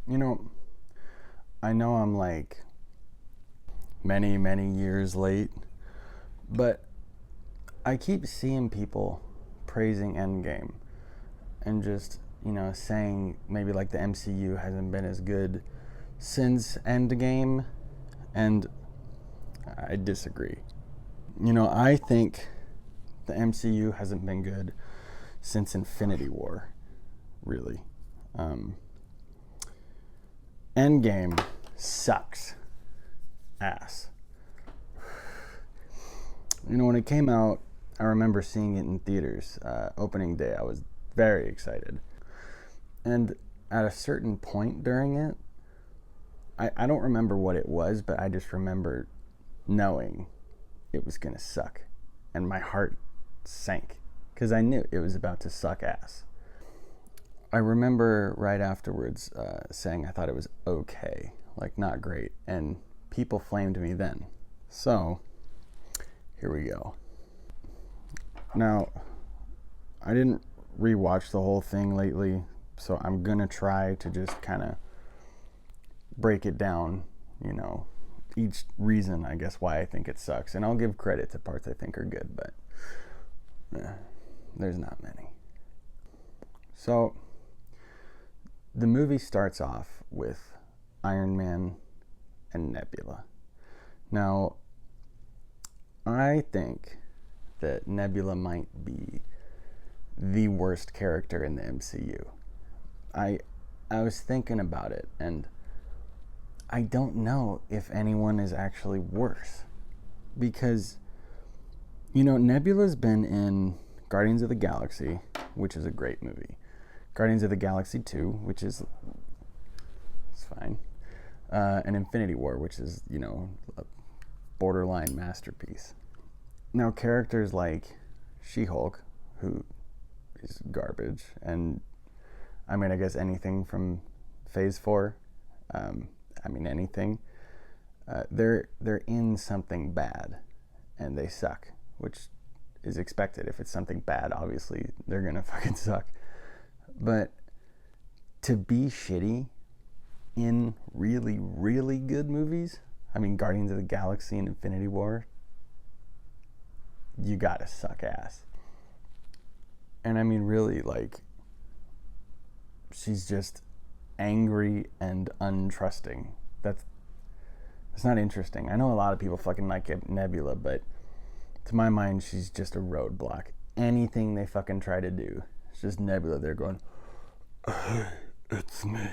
You know, I know I'm like many, many years late, but I keep seeing people praising Endgame and just, saying maybe like the MCU hasn't been as good since Endgame, and I disagree. I think the MCU hasn't been good since Infinity War, really. Um, Endgame sucks ass. When it came out, I remember seeing it in theaters. Opening day, I was very excited. And at a certain point during it, I don't remember what it was, but I just remember knowing it was going to suck. And my heart sank because I knew it was about to suck ass. I remember right afterwards saying I thought it was okay, like not great. And people flamed me then. So, here we go. Now, I didn't rewatch the whole thing lately, so I'm gonna try to just kind of break it down, each reason, I guess, why I think it sucks. And I'll give credit to parts I think are good, but there's not many. So, the movie starts off with Iron Man and Nebula. Now, I think that Nebula might be the worst character in the MCU. I I was thinking about it, and I don't know if anyone is actually worse because Nebula's been in Guardians of the Galaxy, which is a great movie. Guardians of the Galaxy 2, which is it's fine. And Infinity War, which is, a borderline masterpiece. Now, characters like She-Hulk, who is garbage, and I guess anything from Phase 4, anything, they're in something bad, and they suck, which is expected. If it's something bad, obviously, they're gonna fucking suck. But to be shitty in really, really good movies, Guardians of the Galaxy and Infinity War, you gotta suck ass. And really, like, she's just angry and untrusting. That's not interesting. I know a lot of people fucking like Nebula, but to my mind, she's just a roadblock. Anything they fucking try to do, it's just Nebula. They're going, "Hey, it's me,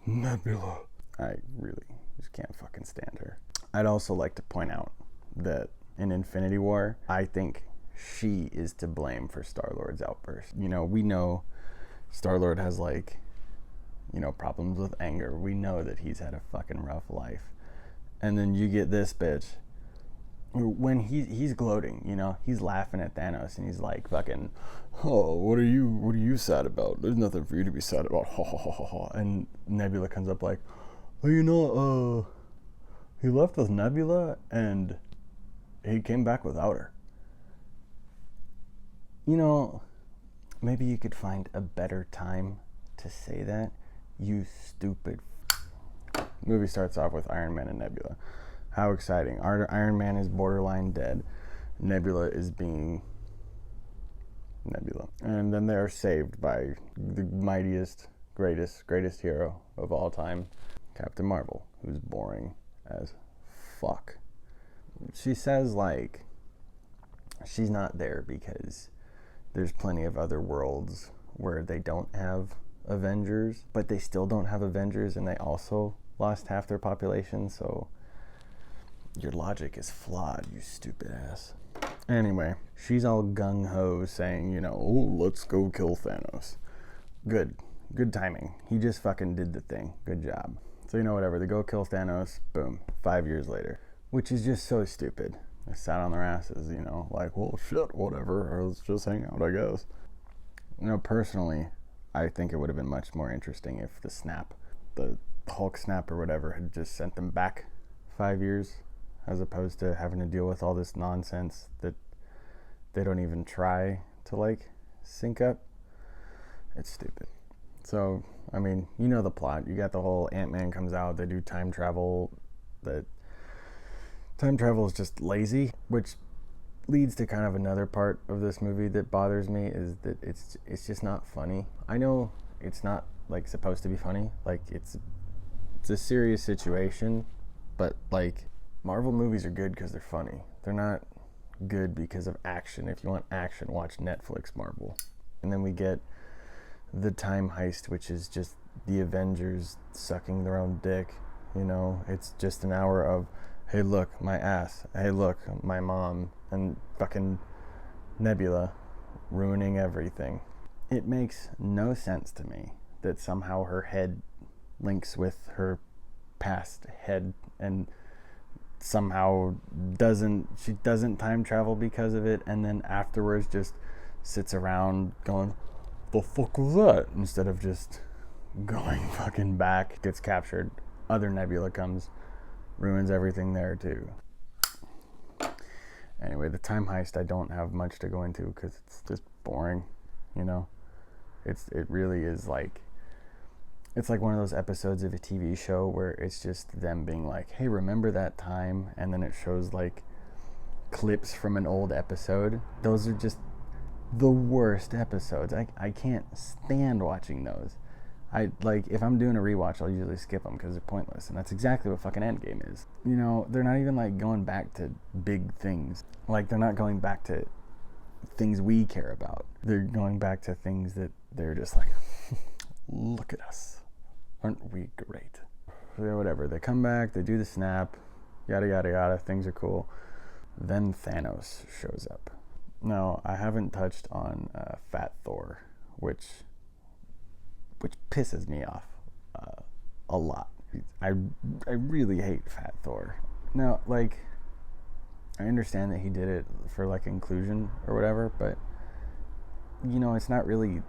Nebula." I really just can't fucking stand her. I'd also like to point out that in Infinity War, I think she is to blame for Star-Lord's outburst. We know Star-Lord has problems with anger. We know that he's had a fucking rough life. And then you get this bitch when he's gloating, he's laughing at Thanos and he's like fucking, "Oh, what are you sad about? There's nothing for you to be sad about." Ha ha ha ha ha. And Nebula comes up like, "Oh, he left with Nebula and he came back without her." Maybe you could find a better time to say that, you stupid. Movie starts off with Iron Man and Nebula. How exciting. Iron Man is borderline dead. Nebula is being Nebula. And then they are saved by the mightiest, greatest hero of all time, Captain Marvel, who's boring as fuck. She says, like, she's not there because there's plenty of other worlds where they don't have Avengers, but they still don't have Avengers, and they also lost half their population, so your logic is flawed, you stupid ass. Anyway, she's all gung-ho saying, "Oh, let's go kill Thanos." Good timing. He just fucking did the thing. Good job. So, whatever, they go kill Thanos, boom, 5 years later, which is just so stupid. They sat on their asses, like, well, shit, whatever, let's just hang out, I guess. Personally, I think it would have been much more interesting if the Hulk snap or whatever, had just sent them back 5 years, as opposed to having to deal with all this nonsense that they don't even try to, sync up. It's stupid. So, I mean, you know the plot. You got the whole Ant-Man comes out, they do time travel. That time travel is just lazy, which leads to kind of another part of this movie that bothers me, is that it's just not funny. I know it's not like supposed to be funny. Like it's a serious situation, but like Marvel movies are good because they're funny. They're not good because of action. If you want action, watch Netflix Marvel. And then we get the time heist, which is just the Avengers sucking their own dick. You know, it's just an hour of, hey look, my ass, hey look, my mom, and fucking Nebula ruining everything. It makes no sense to me that somehow her head links with her past head, and somehow she doesn't time travel because of it, and then afterwards just sits around going, the fuck was that? Instead of just going fucking back, gets captured, other Nebula comes, ruins everything there too. Anyway, the time heist, I don't have much to go into because it's just boring, you know? It really is like, it's like one of those episodes of a TV show where it's just them being like, hey, remember that time? And then it shows like clips from an old episode. Those are just the worst episodes. I can't stand watching those. I like, if I'm doing a rewatch, I'll usually skip them because they're pointless, and that's exactly what fucking Endgame is. You know, they're not even like going back to big things. Like, they're not going back to things we care about. They're going back to things that they're just like, look at us, aren't we great? So whatever, they come back, they do the snap, yada yada yada, things are cool. Then Thanos shows up. Now, I haven't touched on Fat Thor, which pisses me off a lot. I really hate Fat Thor. Now, like, I understand that he did it for like inclusion or whatever, but you know, it's not really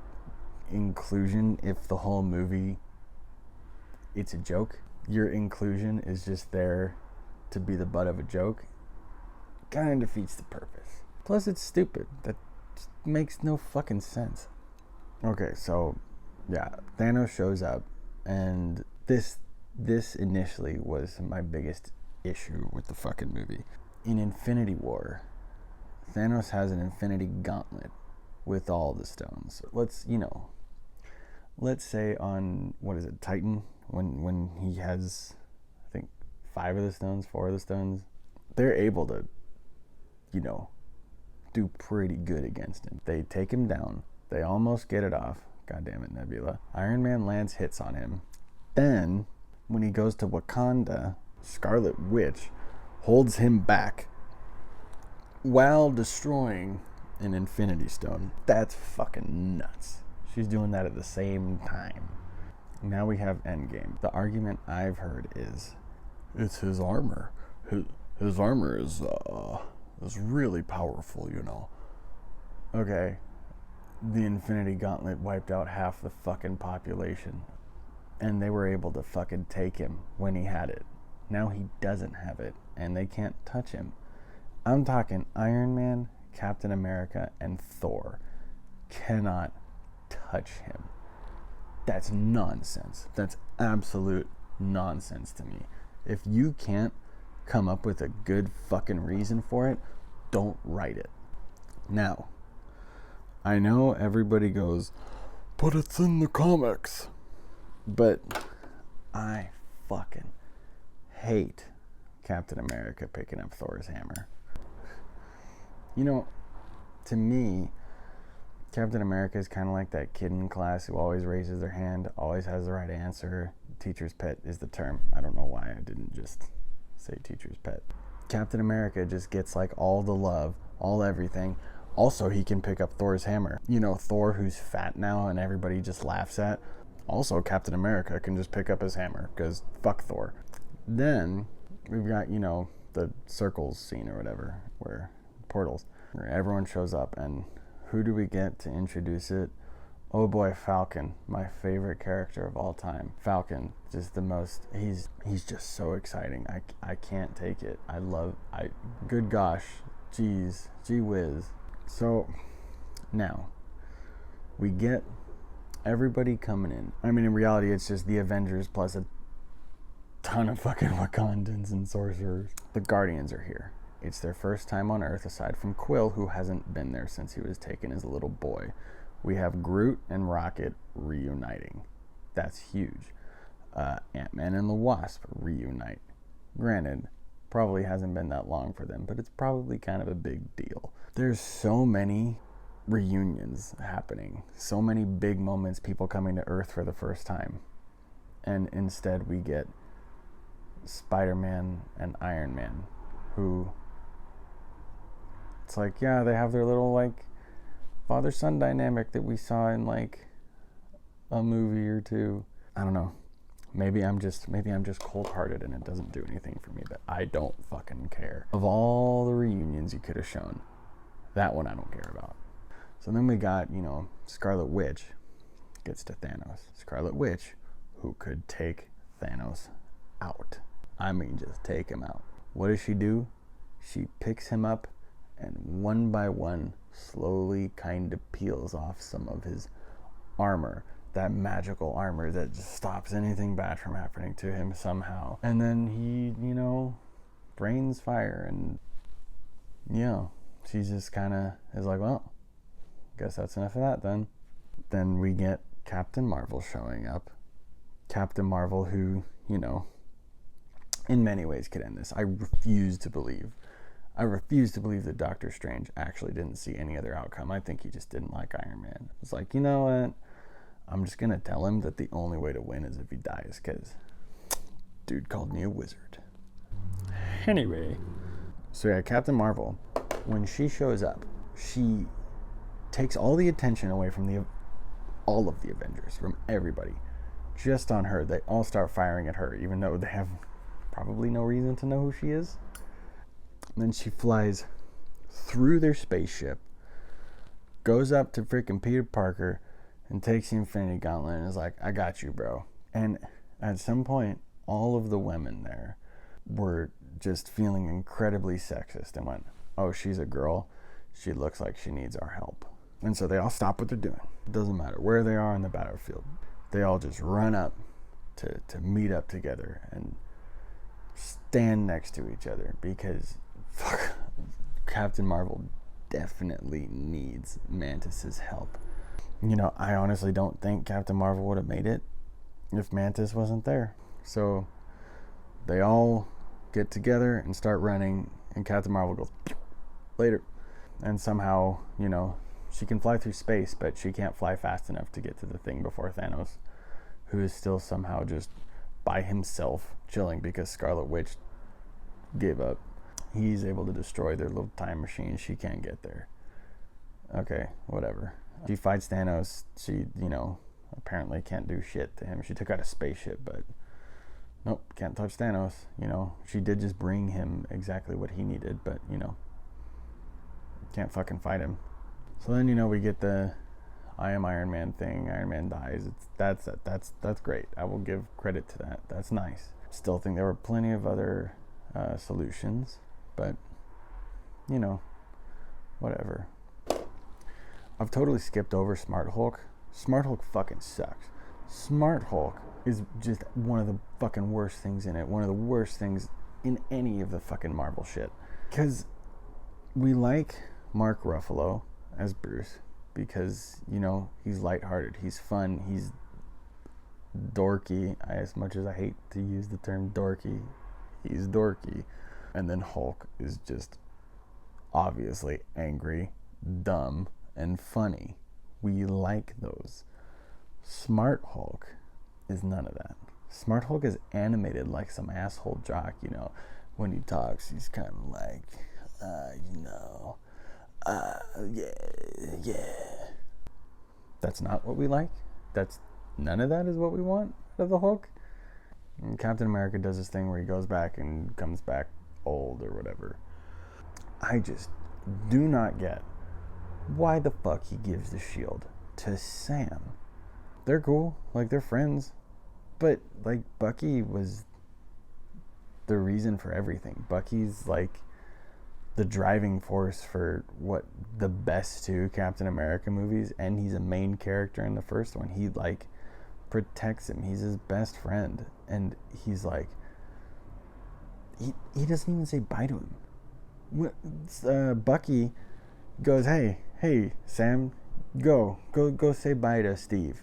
inclusion if the whole movie, it's a joke. Your inclusion is just there to be the butt of a joke. Kind of defeats the purpose. Plus, it's stupid. That just makes no fucking sense. Okay, so yeah, Thanos shows up, and this initially was my biggest issue with the fucking movie. In Infinity War, Thanos has an Infinity Gauntlet with all the stones. Let's say on, what is it, Titan, when he has, I think, 4 of the stones, they're able to, do pretty good against him. They take him down. They almost get it off. God damn it, Nebula. Iron Man lands hits on him. Then, when he goes to Wakanda, Scarlet Witch holds him back while destroying an Infinity Stone. That's fucking nuts. She's doing that at the same time. Now we have Endgame. The argument I've heard is, it's his armor. His armor is really powerful, you know. Okay. The Infinity Gauntlet wiped out half the fucking population, and they were able to fucking take him when he had it. Now he doesn't have it, and they can't touch him. I'm talking Iron Man, Captain America, and Thor cannot touch him. That's nonsense. That's absolute nonsense to me. If you can't come up with a good fucking reason for it, don't write it. Now, I know everybody goes, but it's in the comics. But I fucking hate Captain America picking up Thor's hammer. You know, to me, Captain America is kind of like that kid in class who always raises their hand, always has the right answer. Teacher's pet is the term. I don't know why I didn't just say teacher's pet. Captain America just gets like all the love, all everything. Also, he can pick up Thor's hammer. You know, Thor, who's fat now and everybody just laughs at. Also, Captain America can just pick up his hammer, because fuck Thor. Then, we've got, the circles scene or whatever, where portals, where everyone shows up, and who do we get to introduce it? Oh boy, Falcon, my favorite character of all time. Falcon, just the most, he's just so exciting. I can't take it. Good gosh, gee whiz. So, now, we get Everybody coming in. I mean, in reality, it's just the Avengers plus a ton of fucking Wakandans and sorcerers. The Guardians are here. It's their first time on Earth, aside from Quill, who hasn't been there since he was taken as a little boy. We have Groot and Rocket reuniting. That's huge. Ant-Man and the Wasp reunite. Granted, probably hasn't been that long for them, but it's probably kind of a big deal. There's so many reunions happening, so many big moments, people coming to Earth for the first time, and instead we get Spider-Man and Iron Man, who, it's like, yeah, they have their little like father-son dynamic that we saw in like a movie or two. I don't know, maybe I'm just cold-hearted and it doesn't do anything for me, but I don't fucking care. Of all the reunions you could have shown, that one I don't care about. So then we got, Scarlet Witch gets to Thanos. Scarlet Witch, who could take Thanos out. I mean, just take him out. What does she do? She picks him up and one by one slowly kind of peels off some of his armor. That magical armor that just stops anything bad from happening to him somehow. And then he, rains fire and, she just kind of is like, well, guess that's enough of that then. Then we get Captain Marvel showing up. Captain Marvel, who, in many ways could end this. I refuse to believe that Doctor Strange actually didn't see any other outcome. I think he just didn't like Iron Man. It's like, you know what? I'm just going to tell him that the only way to win is if he dies, because dude called me a wizard. Anyway. So yeah, Captain Marvel, when she shows up, she takes all the attention away from all of the Avengers, from everybody, just on her. They all start firing at her, even though they have probably no reason to know who she is. And then she flies through their spaceship, goes up to freaking Peter Parker, and takes the Infinity Gauntlet and is like, I got you, bro. And at some point, all of the women there were just feeling incredibly sexist and went, oh, she's a girl. She looks like she needs our help. And so they all stop what they're doing. It doesn't matter where they are on the battlefield. They all just run up to meet up together and stand next to each other because Captain Marvel definitely needs Mantis's help. I honestly don't think Captain Marvel would have made it if Mantis wasn't there. So they all get together and start running, and Captain Marvel goes, later. And somehow, she can fly through space, but she can't fly fast enough to get to the thing before Thanos, who is still somehow just by himself chilling because Scarlet Witch gave up. He's able to destroy their little time machine. She can't get there. Okay, whatever. She fights Thanos. She, apparently can't do shit to him. She took out a spaceship, but nope, can't touch Thanos. She did just bring him exactly what he needed, but, can't fucking fight him. So then, we get the I am Iron Man thing. Iron Man dies. That's great. I will give credit to that. That's nice. Still think there were plenty of other solutions, but, whatever. I've totally skipped over Smart Hulk. Smart Hulk fucking sucks. Smart Hulk is just one of the fucking worst things in it. One of the worst things in any of the fucking Marvel shit. Because we like Mark Ruffalo as Bruce because, he's lighthearted. He's fun. He's dorky. As much as I hate to use the term dorky, he's dorky. And then Hulk is just obviously angry, dumb, and funny. We like those. Smart Hulk is none of that. Smart Hulk is animated like some asshole jock, When he talks, he's kind of like, yeah. That's not what we like. None of that is what we want out of the Hulk. And Captain America does this thing where he goes back and comes back old or whatever. I just do not get why the fuck he gives the shield to Sam. They're cool, they're friends, but Bucky was the reason for everything. Bucky's the driving force for what the best two Captain America movies, and he's a main character in the first one. He like protects him. He's his best friend, and he's like he doesn't even say bye to him. Bucky goes, hey, Sam, go say bye to Steve.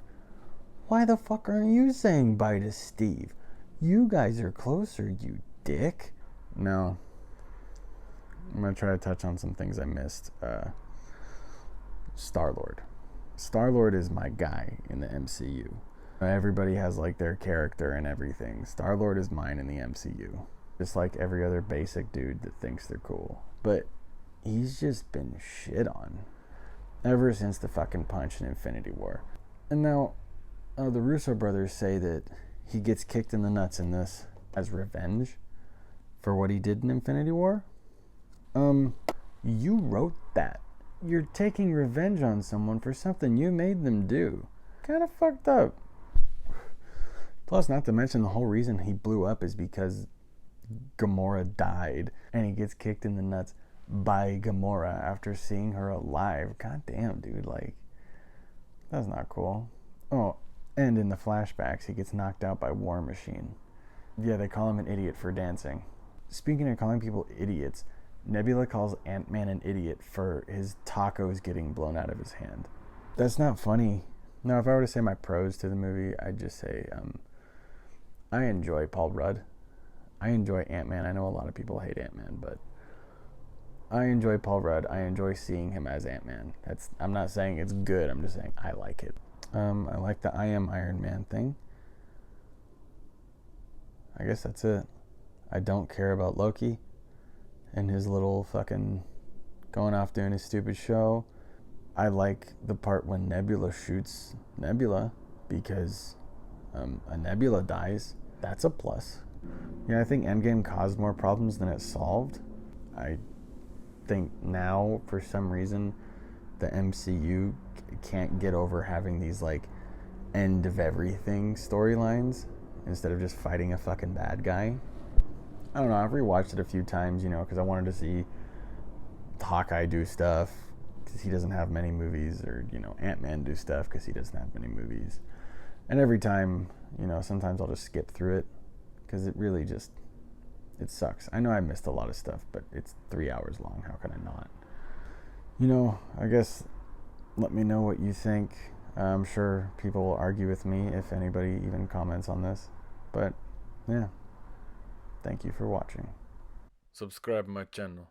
Why the fuck aren't you saying bye to Steve? You guys are closer, you dick. No. I'm going to try to touch on some things I missed. Star-Lord. Star-Lord is my guy in the MCU. Everybody has like their character and everything. Star-Lord is mine in the MCU. Just like every other basic dude that thinks they're cool. But he's just been shit on ever since the fucking punch in Infinity War. And now the Russo brothers say that he gets kicked in the nuts in this as revenge for what he did in Infinity War. You wrote that. You're taking revenge on someone for something you made them do. Kind of fucked up. Plus, not to mention, the whole reason he blew up is because Gamora died, and he gets kicked in the nuts by Gamora after seeing her alive. God damn, dude, like, that's not cool. Oh, and in the flashbacks, he gets knocked out by War Machine. Yeah, they call him an idiot for dancing. Speaking of calling people idiots, Nebula calls Ant-Man an idiot for his tacos getting blown out of his hand. That's not funny. No, if I were to say my pros to the movie, I'd just say, I enjoy Paul Rudd. I enjoy Ant-Man. I know a lot of people hate Ant-Man, but I enjoy Paul Rudd. I enjoy seeing him as Ant-Man. I'm not saying it's good. I'm just saying I like it. I like the I am Iron Man thing. I guess that's it. I don't care about Loki and his little fucking going off doing his stupid show. I like the part when Nebula shoots Nebula because a Nebula dies. That's a plus. Yeah, I think Endgame caused more problems than it solved. I think now, for some reason, the MCU can't get over having these like end of everything storylines instead of just fighting a fucking bad guy. I don't know, I've rewatched it a few times, because I wanted to see Hawkeye do stuff because he doesn't have many movies, or Ant-Man do stuff because he doesn't have many movies. And every time, sometimes I'll just skip through it because it really just, it sucks. I know I missed a lot of stuff, but it's 3 hours long. How can I not? I guess let me know what you think. I'm sure people will argue with me if anybody even comments on this. But yeah, thank you for watching. Subscribe my channel.